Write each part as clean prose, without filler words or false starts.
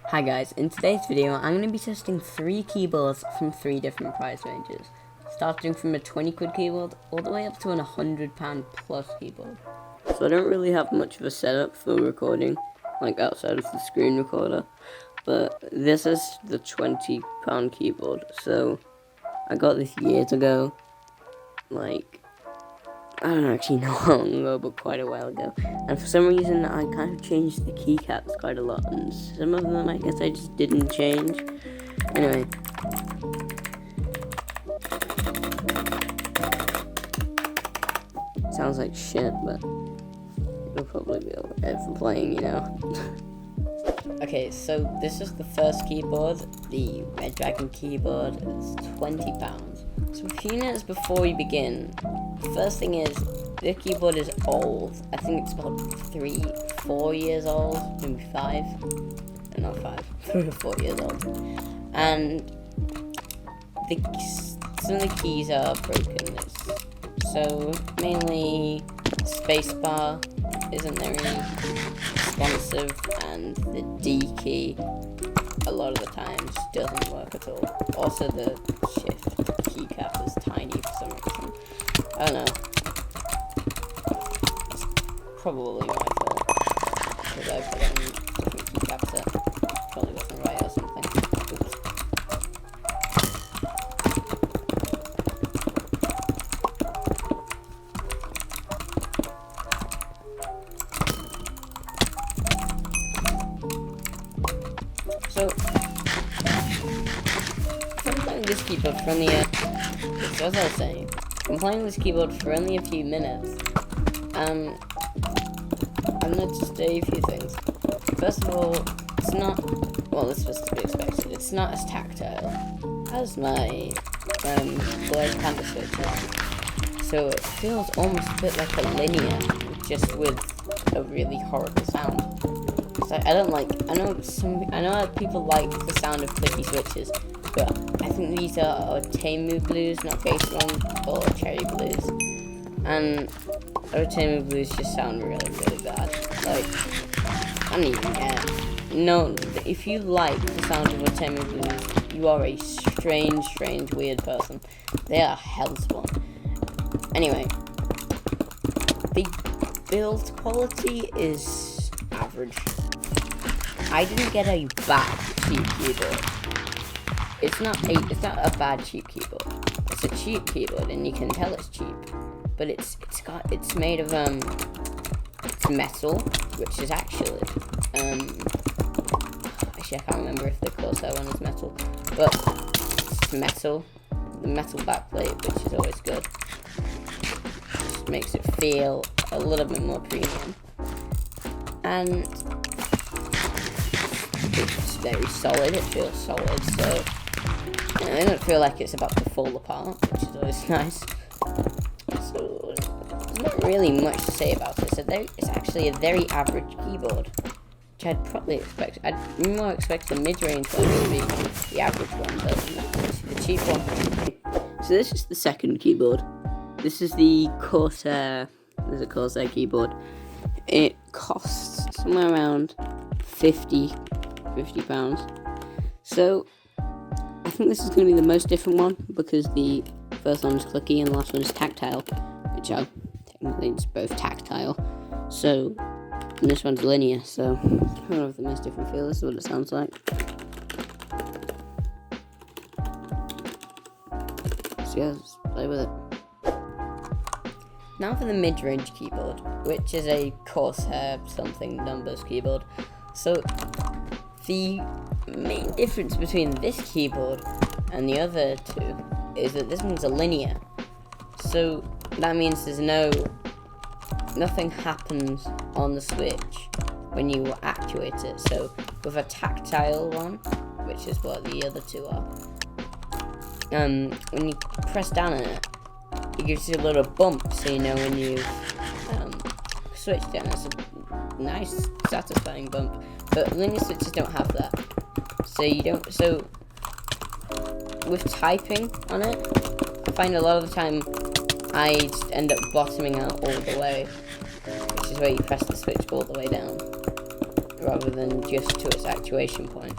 Hi guys, in today's video I'm going to be testing 3 keyboards from 3 different price ranges, starting from a 20 quid keyboard all the way up to an £100 plus keyboard. So I don't really have much of a setup for recording, like outside of the screen recorder, but this is the £20 keyboard. So I got this years ago, like, I don't actually know how long ago, but quite a while ago. And for some reason, I kind of changed the keycaps quite a lot, and some of them, I guess, I just didn't change. Anyway. Sounds like shit, but it'll probably be okay for playing, you know. Okay, so this is the first keyboard, the Red Dragon keyboard. It's £20. So a few minutes before we begin, the first thing is, the keyboard is old. I think it's about 3-4 years old, maybe 5. Not 5, 3 or 4 years old. And some of the keys are broken. So mainly spacebar isn't very responsive, and the D key a lot of the times doesn't work at all. Also the shift keycap is tiny for some reason. I don't know. It's probably my fault, because I put on different keycaps that probably wasn't right or something. Oops. So, I'm playing this keyboard for only as I was saying, I'm playing this keyboard for only a few minutes. I'm gonna just say a few things. First of all, it's not, well, this was to be expected, it's not as tactile as my Panda switch. So it feels almost a bit like a linear, just with a really horrible sound. So I don't like, I know people like the sound of clicky switches, but I think these are Temu blues, not bass ones, or cherry blues. And Temu blues just sound really, really bad. Like, I don't even care. No, if you like the sound of Temu blues, you are a strange, weird person. They are hellspawn. Anyway, the build quality is average. I didn't get a bad cheap keyboard. It's not a bad cheap keyboard. It's a cheap keyboard, and you can tell it's cheap. But it's made of it's metal, which is actually I can't remember if the Corsair one is metal, but it's metal. The metal backplate, which is always good. Just makes it feel a little bit more premium, and it's very solid. It feels solid, so I don't feel like it's about to fall apart, which is always nice. So there's not really much to say about it. It's actually a very average keyboard, which I'd probably expect. I'd more expect the mid-range one to be the average one than the cheap one. So this is the second keyboard. This is the Corsair. There's a Corsair keyboard. It costs somewhere around £50. So I think this is going to be the most different one, because the first one is clicky and the last one is tactile, which are technically it's both tactile. So and this one's linear, so kind of the most different feel. This is what it sounds like. So yeah, let's play with it. Now for the mid-range keyboard, which is a Corsair something numbers keyboard. So the main difference between this keyboard and the other two is that this one's a linear. So that means there's nothing happens on the switch when you actuate it. So with a tactile one, which is what the other two are, when you press down on it, it gives you a little bump, so you know when you switch down. It's a nice, satisfying bump. But linear switches don't have that. So you don't. So with typing on it, I find a lot of the time I just end up bottoming out all the way, which is where you press the switch all the way down. rather than just to its actuation point.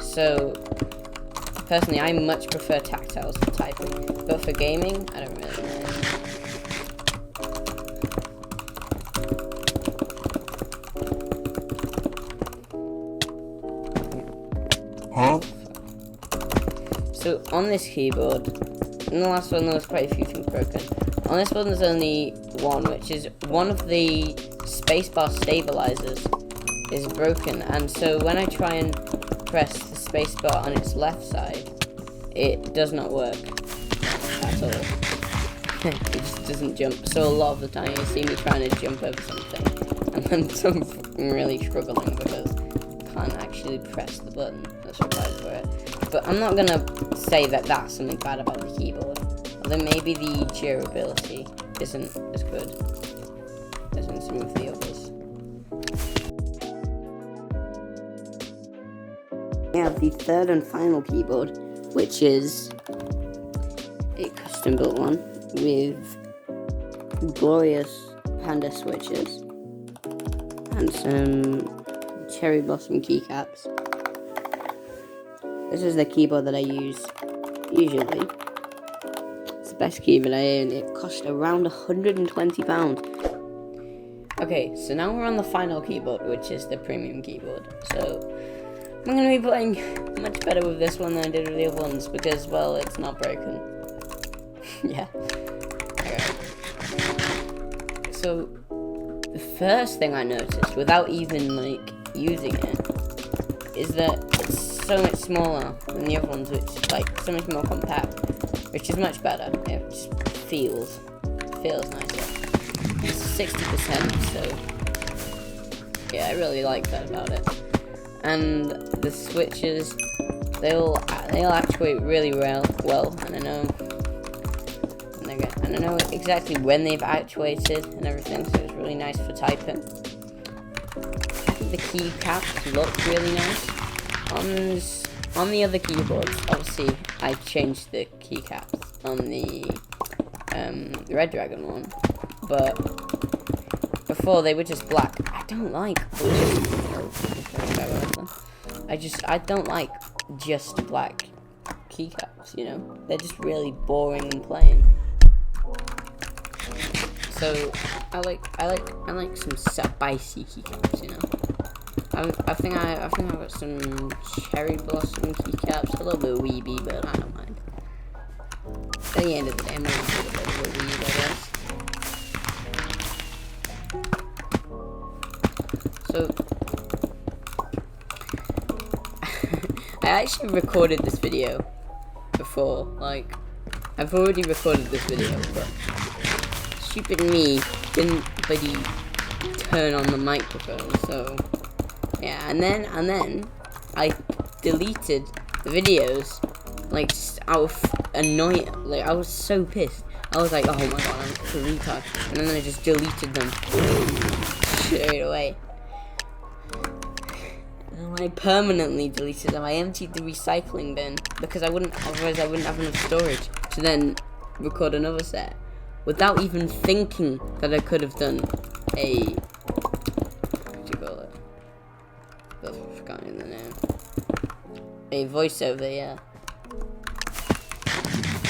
So, personally, I much prefer tactiles for typing, but for gaming, I don't really mind. Huh? So on this keyboard, in the last one there was quite a few things broken. On this one there's only one, which is one of the spacebar stabilizers is broken, and so when I try and press the spacebar on its left side, it does not work at all. It just doesn't jump. So a lot of the time you see me trying to jump over something, and then I'm really struggling because I can't actually press the button that's required for it. But I'm not gonna say that that's something bad about the keyboard. Although maybe the durability isn't as good as in some of the others. We have the third and final keyboard, which is a custom built one with glorious Panda switches and some cherry blossom keycaps. This is the keyboard that I use usually. It's the best keyboard I own. It cost around £120. Okay, so now we're on the final keyboard, which is the premium keyboard. So I'm going to be playing much better with this one than I did with the other ones because, well, it's not broken. Yeah. Okay. So the first thing I noticed, without even like using it, is that it's so much smaller than the other ones, which is like so much more compact, which is much better. It just feels nicer. It's 60%, so yeah, I really like that about it. And the switches, they'll actuate really well, and I know exactly when they've actuated and everything, so it's really nice for typing. I think the keycaps look really nice. On the other keyboards, obviously, I changed the keycaps on the Red Dragon one, but before they were just black. I don't like just black keycaps, you know? They're just really boring and plain. So I like some spicy keycaps, you know. I think I've got some cherry blossom keycaps, a little bit of weeby, but I don't mind. At the end of the day, I'm gonna do a bit of a weeb, I guess. So I actually recorded this video before, like I've already recorded this video, but stupid me didn't bloody turn on the microphone, so yeah, and then I deleted the videos, like, just out of annoying, like, I was so pissed. I was like, oh my god, I'm such a retard, and then I just deleted them straight away. And I permanently deleted them. I emptied the recycling bin, because otherwise I wouldn't have enough storage to then record another set, without even thinking that I could have done a, what do you call it? I've forgotten the name. A voiceover, yeah.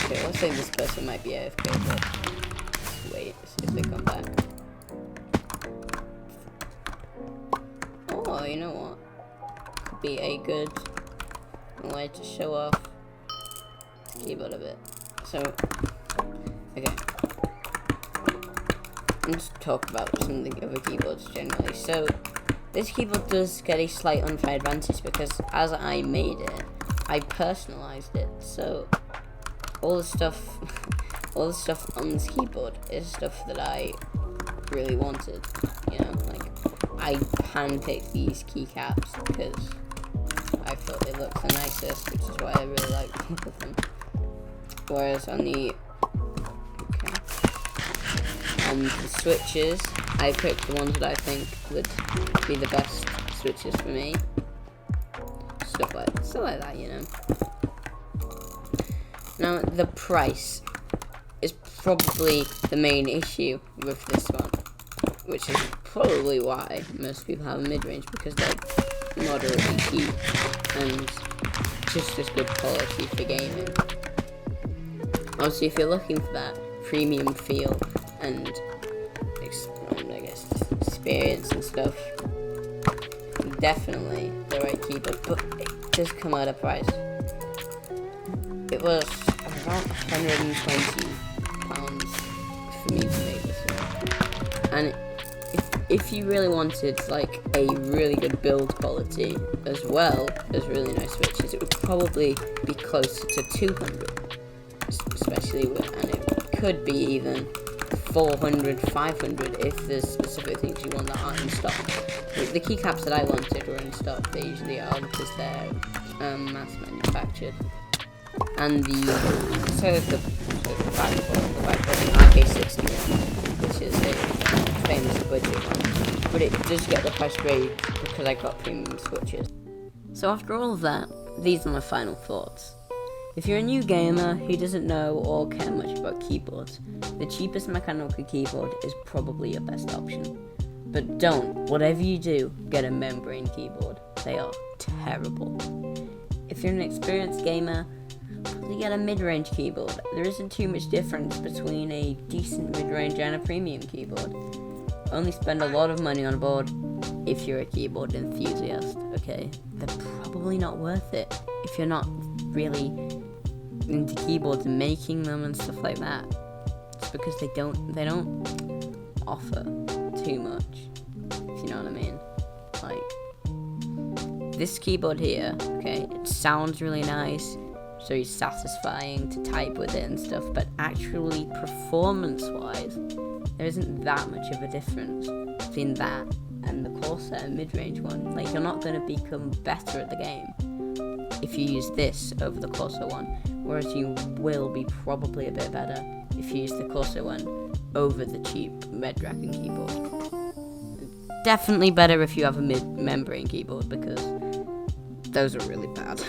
Okay, let's say this person might be AFK, but let's wait, see if they come back. Oh, you know what? Could be a good way to show off the keyboard a bit. So, okay. Let's talk about some of the other keyboards generally. So, this keyboard does get a slight unfair advantage because as I made it, I personalized it. So, all the stuff on this keyboard is stuff that I really wanted. You know, like I handpicked these keycaps because I thought they looked the nicest, which is why I really like the look of them. Whereas on the switches, I picked the ones that I think would be the best switches for me. Stuff like that, you know. Now, the price is probably the main issue with this one, which is probably why most people have a mid-range, because they're moderately cheap and just as good quality for gaming. Obviously, if you're looking for that premium feel and I guess experience and stuff, definitely the right keyboard, but it does come at a price. It was around £120 for me to make this one. And if you really wanted like a really good build quality as well as really nice switches, it would probably be closer to 200, especially and it could be even 400, 500 if there's specific things you want that aren't in stock. The keycaps that I wanted were in stock. They usually are because they're mass manufactured. And the backbone RK60, which is a famous budget one, but it does get the price grade because I got premium switches. So after all of that, these are my final thoughts. If you're a new gamer who doesn't know or care much about keyboards, the cheapest mechanical keyboard is probably your best option. But don't, whatever you do, get a membrane keyboard. They are terrible. If you're an experienced gamer, probably get a mid-range keyboard. There isn't too much difference between a decent mid-range and a premium keyboard. Only spend a lot of money on a board if you're a keyboard enthusiast, okay? They're probably not worth it if you're not really into keyboards and making them and stuff like that. It's because they don't offer too much, if you know what I mean. Like, this keyboard here, okay, it sounds really nice, so it's satisfying to type with it and stuff, but actually performance-wise, there isn't that much of a difference between that and the Corsair mid-range one. Like, you're not going to become better at the game if you use this over the Corsair one, whereas you will be probably a bit better if you use the Corsair one over the cheap Red Dragon keyboard. Definitely better if you have a membrane keyboard, because those are really bad.